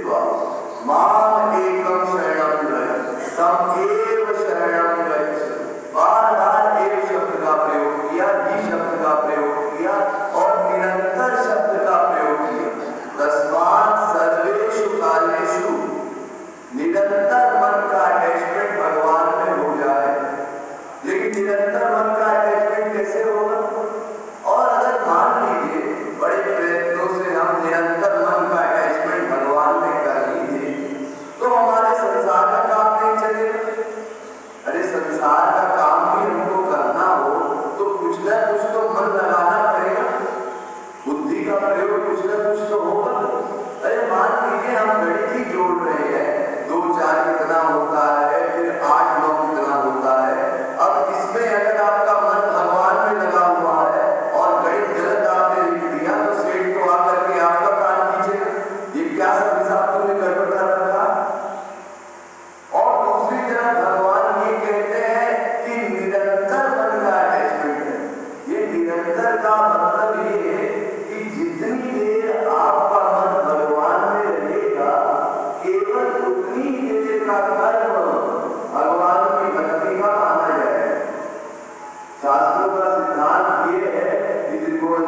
कृत्वा माम एकम शरणम व्रज तम एव शरणम व्रज। बार बार एक शब्द का प्रयोग किया, ही शब्द का प्रयोग किया और निरंतर शब्द का प्रयोग किया। तस्मात् सर्वेषु कालेषु निरंतर मन का अटैचमेंट भगवान में हो जाए। लेकिन निरंतर मन का अटैचमेंट कैसे होगा? और अगर मान लीजिए बड़े प्रयत्नों से हम निरंतर मन का अटैचमेंट भगवान में कर लीजिए तो हमारे संसार का काम नहीं चलेगा। अरे संसार का काम भी हमको करना हो तो कुछ ना कुछ तो मन लगाना पड़ेगा, बुद्धि का प्रयोग कुछ ना कुछ तो होगा। अरे मान लीजिए हम गणित ही जोड़ रहे हैं, 2 4 कितना होता है, फिर 8 9 कितना होता है। अब इसमें अगर आपका मन भगवान में लगा हुआ है और गणित गलत आपने लिख दिया तो सेठ तो आकर के आपका कान खींचेगा, ये क्या सब हिसाब तुमने गड़बड़ कर रखा। और दूसरी तरफ भगवान ये कहते हैं कि निरंतर मन का अटैचमेंट है। ये निरंतर का मतलब ये है कि जितनी देर आपका मन भगवान में रहेगा केवल उतनी देर का कर्म भगवान की भक्ति का माना जाएगा। शास्त्रों का सिद्धांत ये है कि त्रिकोण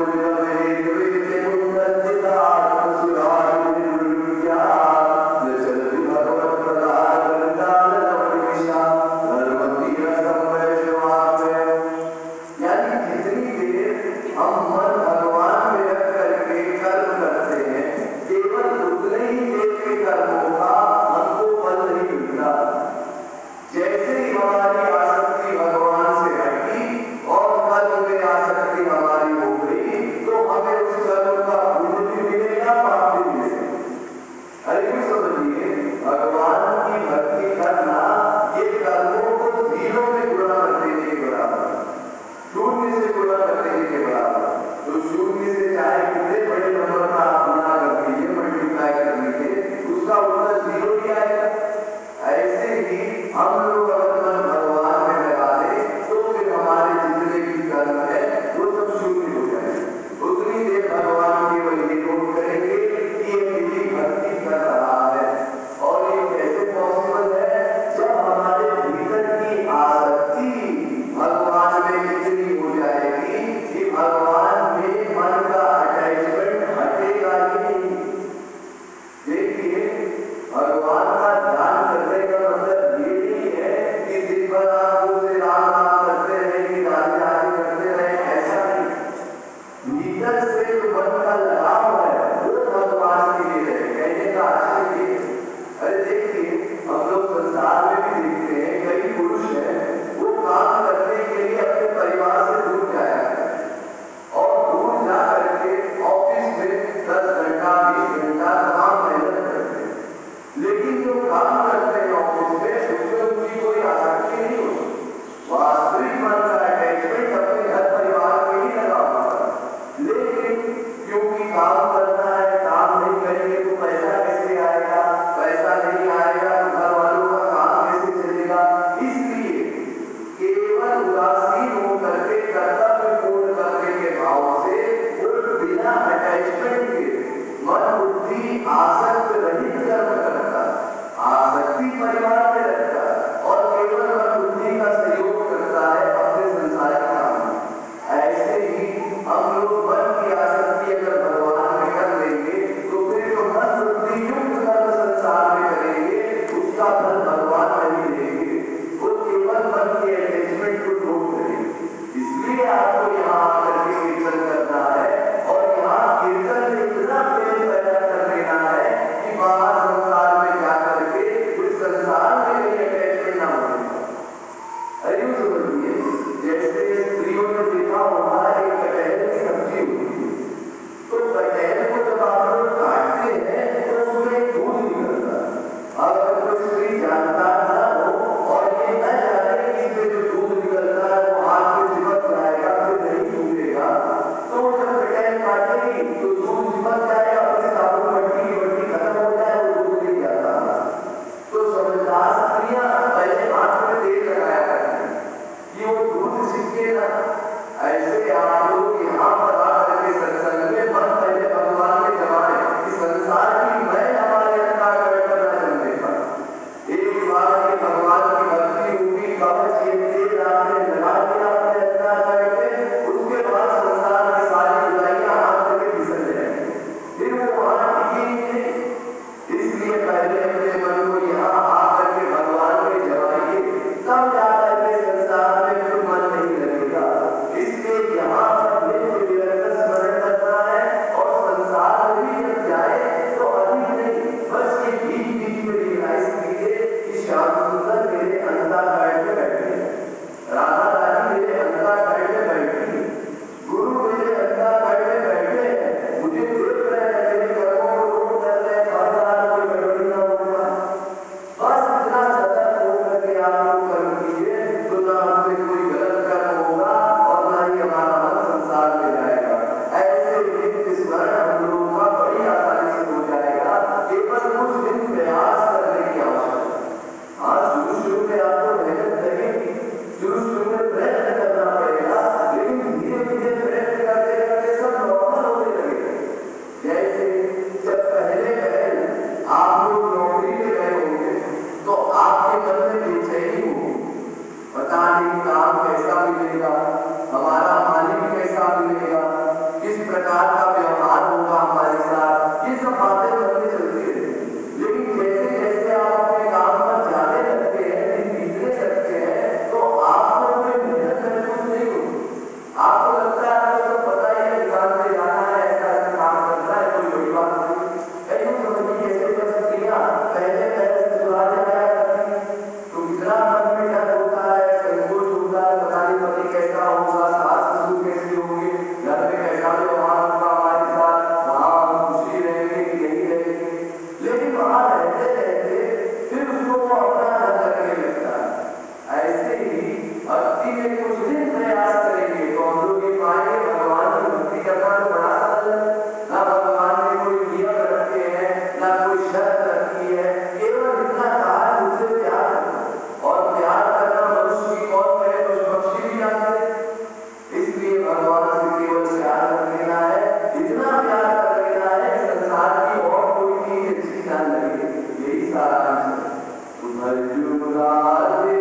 संसार की मैं हमारे अंदर चाहिए, यही सारांश है। भजू राधे